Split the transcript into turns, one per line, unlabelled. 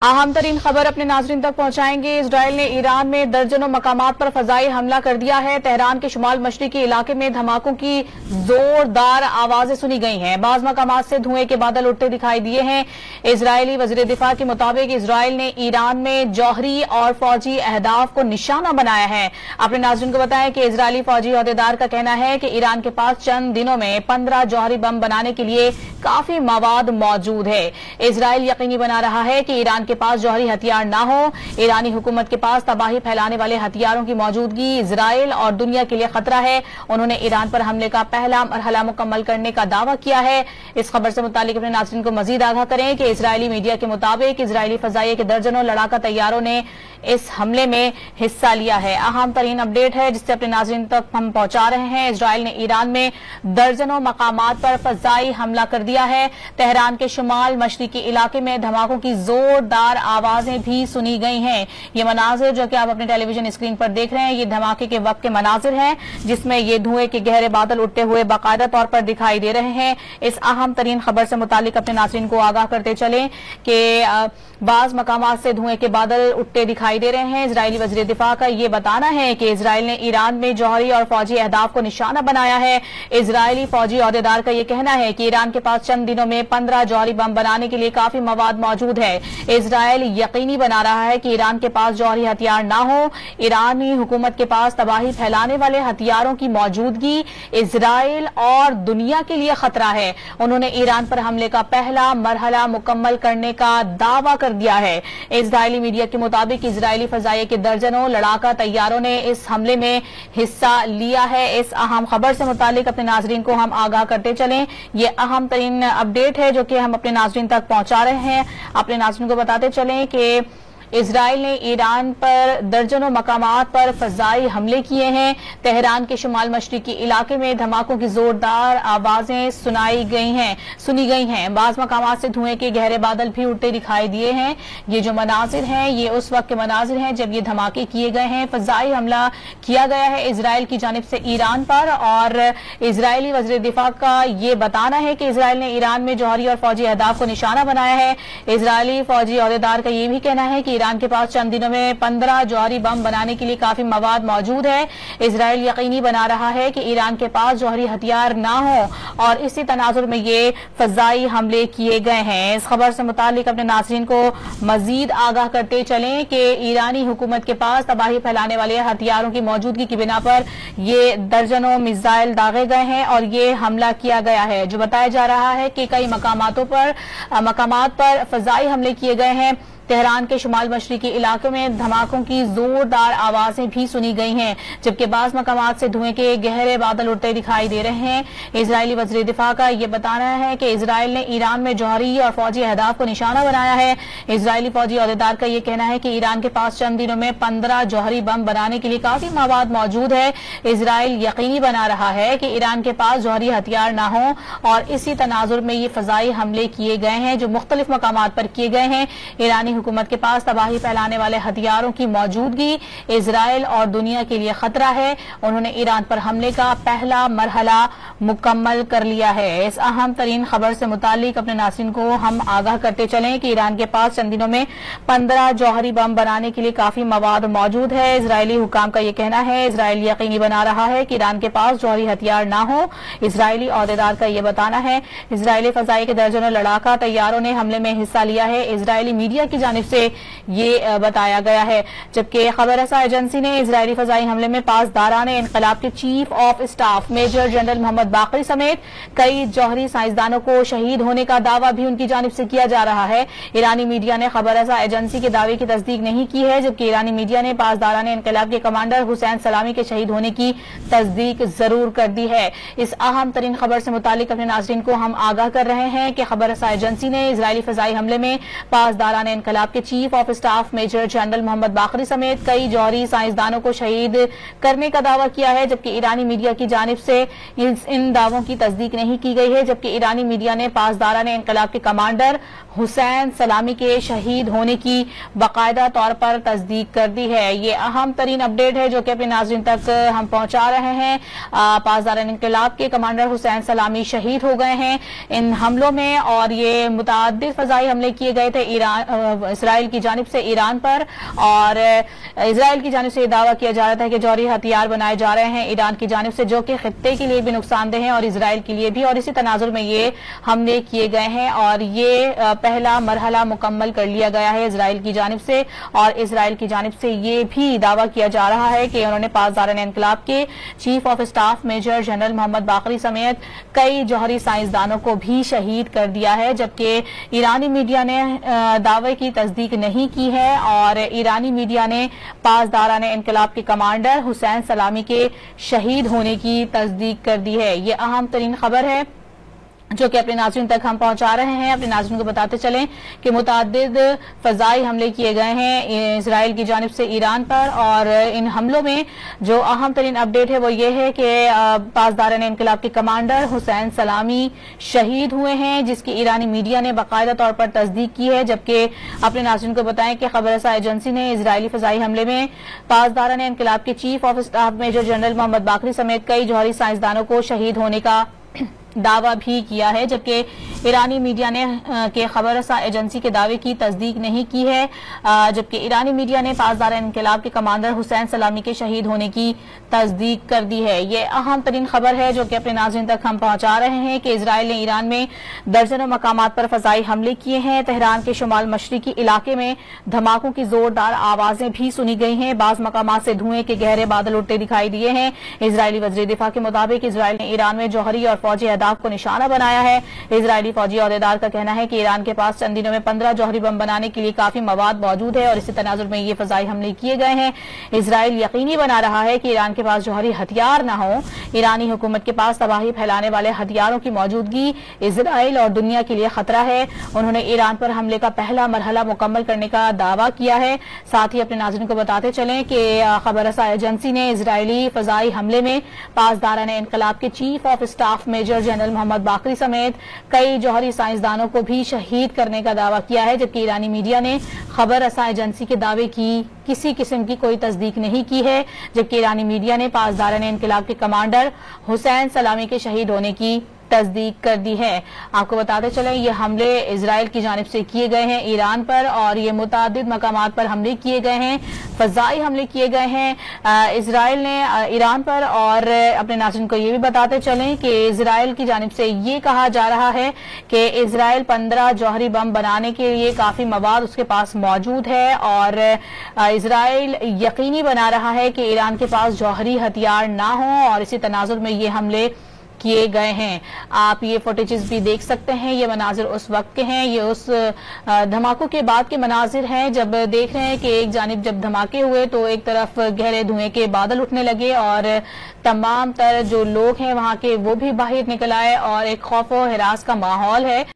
अहम तरीन खबर अपने नाजरीन तक पहुंचाएंगे। इजराइल ने ईरान में दर्जनों मकामात पर फजाई हमला कर दिया है। तेहरान के शुमाल मशरिकी इलाके में धमाकों की जोरदार आवाजें सुनी गई हैं। बाज मकामात से धुएं के बादल उठते दिखाई दिए हैं। इजरायली वजीर दिफा के मुताबिक इजराइल ने ईरान में जौहरी और फौजी अहदाफ को निशाना बनाया है। अपने नाजरीन को बताएं कि इजरायली फौजी अहदेदार का कहना है कि ईरान के पास चंद दिनों में 15 जौहरी बम बनाने के लिए काफी मवाद मौजूद है। इजराइल यकीनी बना रहा है कि ईरान के पास जौहरी हथियार ना हो। ईरानी हुकूमत के पास तबाही फैलाने वाले हथियारों की मौजूदगी इजराइल और दुनिया के लिए खतरा है। उन्होंने ईरान पर हमले का पहला मरहला मुकम्मल करने का दावा किया है। इस खबर से मुतालिक अपने नाज़रीन को मजीद आगाह करें कि इजरायली मीडिया के मुताबिक इजरायली फजाइये के दर्जनों लड़ाका तैयारों ने इस हमले में हिस्सा लिया है। अहम तरीन अपडेट है जिससे अपने नाज़रीन तक हम पहुंचा रहे हैं। इजराइल ने ईरान में दर्जनों मकामात पर फजाई हमला कर दिया है। तेहरान के शुमाल मशरिकी इलाके में धमाकों की जोरदार आवाजें भी सुनी गई हैं। ये मनाजिर जो कि आप अपने टेलीविजन स्क्रीन पर देख रहे हैं, ये धमाके के वक्त के मनाजिर हैं जिसमें ये धुएं के गहरे बादल उठते हुए बाकायदा तौर पर दिखाई दे रहे हैं। इस अहम तरीन खबर से मुतालिक अपने नाज़रीन को आगाह करते चलें कि बाज मकामात से धुएं के बादल उठते दिखाई दे रहे हैं। इजरायली वज़ीर दिफा का ये बताना है कि इजराइल ने ईरान में जौहरी और फौजी अहदाफ को निशाना बनाया है। इजरायली फौजी अहदेदार का ये कहना है कि ईरान के पास चंद दिनों में 15 जौहरी बम बनाने के लिए काफी मवाद मौजूद है। इजराइल यकीनी बना रहा है कि ईरान के पास जौहरी हथियार ना हो। ईरानी हुकूमत के पास तबाही फैलाने वाले हथियारों की मौजूदगी इजराइल और दुनिया के लिए खतरा है। उन्होंने ईरान पर हमले का पहला मरहला मुकम्मल करने का दावा कर दिया है। इजरायली मीडिया के मुताबिक इजरायली फजाइये के दर्जनों लड़ाका तैयारों ने इस हमले में हिस्सा लिया है। इस अहम खबर से मुतालिक अपने नाजरीन को हम आगाह करते चलें। ये अहम तरीन अपडेट है जो कि हम अपने नाजरीन तक पहुंचा रहे हैं। अपने नाजरीन को बताते चलें कि इजराइल ने ईरान पर दर्जनों मकामात पर फजाई हमले किए हैं। तेहरान के शुमाल मशरिकी इलाके में धमाकों की जोरदार आवाजें सुनी गई हैं। बाज मकामात से धुएं के गहरे बादल भी उठते दिखाई दिए हैं। ये जो मनाजिर हैं ये उस वक्त के मनाजिर हैं जब ये धमाके किए गए हैं। फजाई हमला किया गया है इजराइल की जानिब से ईरान पर और इजरायली वज़ीर दिफा का ये बताना है कि इजराइल ने ईरान में जौहरी और फौजी अहदाफ को निशाना बनाया है। इजरायली फौजी अहदेदार का ये भी कहना है कि ईरान के पास चंद दिनों में 15 जौहरी बम बनाने के लिए काफी मवाद मौजूद है। इजराइल यकीनी बना रहा है कि ईरान के पास जौहरी हथियार ना हो और इसी तनाजुर में ये फजाई हमले किए गए हैं। इस खबर से मुतालिक अपने नाज़रीन को मजीद आगाह करते चलें कि ईरानी हुकूमत के पास तबाही फैलाने वाले हथियारों की मौजूदगी की बिना पर ये दर्जनों मिसाइल दागे गए हैं और ये हमला किया गया है। जो बताया जा रहा है कि कई मकामात पर फजाई हमले किए गए हैं। तेहरान के शुमाल मशरिकी इलाके में धमाकों की जोरदार आवाजें भी सुनी गई हैं जबकि बाज मकामात से धुएं के गहरे बादल उठते दिखाई दे रहे हैं। इजरायली वज़ीर दिफा का यह बताना है कि इजराइल ने ईरान में जौहरी और फौजी अहदाफ को निशाना बनाया है। इजरायली फौजी अहदेदार का यह कहना है कि ईरान के पास चंद दिनों में 15 जौहरी बम बनाने के लिए काफी मवाद मौजूद है। इजराइल यकीनी बना रहा है कि ईरान के पास जौहरी हथियार ना हो और इसी तनाजुर में ये फजाई हमले किए गए हैं जो मुख्तलिफ मकामात पर किए गए हैं। ईरानी हुकूमत के पास तबाही फैलाने वाले हथियारों की मौजूदगी इजराइल और दुनिया के लिए खतरा है। उन्होंने ईरान पर हमले का पहला मरहला मुकम्मल कर लिया है। इस अहम तरीन खबर से मुतालिक अपने नाज़रीन को हम आगाह करते चलें कि ईरान के पास चंद दिनों में 15 जौहरी बम बनाने के लिए काफी मवाद मौजूद है। इजरायली हुकाम का यह कहना है इजराइल यकीनी बना रहा है कि ईरान के पास जौहरी हथियार ना हो। इजरायली अहदेदार का यह बताना है इजरायली फजाई के दर्जनों लड़ाका तैयारों ने हमले में हिस्सा लिया है। इजरायली मीडिया की जानिब से ये बताया गया है जबकि खबर रसा एजेंसी ने इजरायली फजाई हमले में पासदाराने इनकलाब के chief of staff major general Mohammad Bagheri समेत कई जौहरी साइंसदानों को शहीद होने का दावा भी उनकी जानिब से किया जा रहा है। ईरानी मीडिया ने खबर रसा एजेंसी के दावे की तस्दीक नहीं की है जबकि ईरानी मीडिया ने पासदाराने इनकलाब के कमांडर हुसैन सलामी के शहीद होने की तस्दीक जरूर कर दी है। इस अहम तरीन खबर से मुतालिक अपने नाज़रीन को हम आगाह कर रहे हैं कि खबर रसा एजेंसी ने इजरायली फजाई हमले में पासदाराने इनकलाब के chief of staff major general Mohammad Bagheri समेत कई जौहरी साइंसदानों को शहीद करने का दावा किया है जबकि ईरानी मीडिया की जानिब से इन दावों की तस्दीक नहीं की गई है। जबकि ईरानी मीडिया ने पासदाराने इनकलाब के कमांडर हुसैन सलामी के शहीद होने की बाकायदा तौर पर तस्दीक कर दी है। ये अहम तरीन अपडेट है जो कि अपने नाज़रीन तक हम पहुंचा रहे हैं। पासदाराने इनकलाब के कमांडर हुसैन सलामी शहीद हो गए हैं इन हमलों में और ये मुताद्दिद फजाई हमले किए गए थे इसराइल की जानिब से ईरान पर, और इसराइल की जानिब से ये दावा किया जा रहा था कि जौहरी हथियार बनाए जा रहे हैं ईरान की जानिब से, जो कि खित्ते के लिए भी नुकसानदेह हैं और इसराइल के लिए भी, और इसी तनाजुर में ये हमले किए गए हैं और ये पहला मरहला मुकम्मल कर लिया गया है इसराइल की जानिब से। और इसराइल की जानिब से ये भी दावा किया जा रहा है कि उन्होंने पासदारान इनकलाब के chief of staff major general Mohammad Bagheri समेत कई जौहरी साइंसदानों को भी शहीद कर दिया है, जबकि ईरानी मीडिया ने दावे की तस्दीक नहीं की है और ईरानी मीडिया ने पासदारान इनकलाब के कमांडर हुसैन सलामी के शहीद होने की तस्दीक कर दी है। ये अहम तरीन खबर है जो कि अपने नाज़रीन तक हम पहुंचा रहे हैं। अपने नाज़रीन को बताते चलें कि मुतअद्दिद फ़ज़ाई हमले किए गए हैं इसराइल की जानिब से ईरान पर, और इन हमलों में जो अहम तरीन अपडेट है वो ये है कि पासदारान इनकलाब के कमांडर हुसैन सलामी शहीद हुए हैं, जिसकी ईरानी मीडिया ने बाकायदा तौर पर तस्दीक की है। जबकि अपने नाज़रीन को बताएं कि खबर रसा एजेंसी ने इजरायली फ़ज़ाई हमले में पासदारान इनकलाब के chief of staff major general Mohammad Bagheri समेत कई जौहरी साइंसदानों को शहीद होने का दावा भी किया है, जबकि ईरानी मीडिया ने के खबर रसा एजेंसी के दावे की तस्दीक नहीं की है, जबकि ईरानी मीडिया ने पासदारान इनकलाब के कमांडर हुसैन सलामी के शहीद होने की तस्दीक कर दी है। ये अहम तरीन खबर है जो कि अपने नाज़रीन तक हम पहुंचा रहे हैं कि इसराइल ने ईरान में दर्जनों मकामात पर फ़ज़ाई हमले किए हैं। तेहरान के शुमाल मशरिकी इलाके में धमाकों की जोरदार आवाजें भी सुनी गई हैं। बाज़ मकामात से धुएं के गहरे बादल उठते दिखाई दिए हैं। इजरायली वज़ीर दिफा के मुताबिक इजराइल ने ईरान में जौहरी और फौजी को निशाना बनाया है। इजरायली फौजी अहदेदार का कहना है कि ईरान के पास चंद दिनों में 15 जौहरी बम बनाने के लिए काफी मवाद मौजूद है और इसी तनाजुर में ये फ़ज़ाई हमले किए गए हैं। इजराइल यकीनी बना रहा है कि ईरान के पास जौहरी हथियार न हो। ईरानी हुकूमत के पास तबाही फैलाने वाले हथियारों की मौजूदगी इजराइल और दुनिया के लिए खतरा है। उन्होंने ईरान पर हमले का पहला मरहला मुकम्मल करने का दावा किया है। साथ ही अपने नाज़रीन को बताते चलें कि खबर रसा एजेंसी ने इजरायली फ़ज़ाई हमले में पासदारान इनकलाब के chief of staff major general Mohammad Bagheri समेत कई जौहरी साइंसदानों को भी शहीद करने का दावा किया है, जबकि ईरानी मीडिया ने खबर रसा एजेंसी के दावे की किसी किस्म की कोई तस्दीक नहीं की है, जबकि ईरानी मीडिया ने पासदारान इनकलाब के कमांडर हुसैन सलामी के शहीद होने की तस्दीक कर दी है। आपको बताते चलें ये हमले इजराइल की जानिब से किए गए हैं ईरान पर, और ये मुतादिद मकामात पर हमले किए गए हैं, फ़ज़ाई हमले किए गए हैं इजराइल ने ईरान पर। और अपने नाज़रीन को ये भी बताते चलें कि इजराइल की जानिब से ये कहा जा रहा है कि इजराइल 15 जौहरी बम बनाने के लिए काफी मवाद उसके पास मौजूद है, और इजराइल यकीनी बना रहा है कि ईरान के पास जौहरी हथियार ना हो, और इसी तनाजुर में ये हमले किए गए हैं। आप ये फुटेजेस भी देख सकते हैं। ये मनाजिर उस वक्त के हैं, ये उस धमाकों के बाद के मनाजिर हैं जब देख रहे हैं कि एक जानिब जब धमाके हुए तो एक तरफ गहरे धुएं के बादल उठने लगे और तमाम तर जो लोग हैं वहां के वो भी बाहर निकल आए और एक खौफ और हिरास का माहौल है।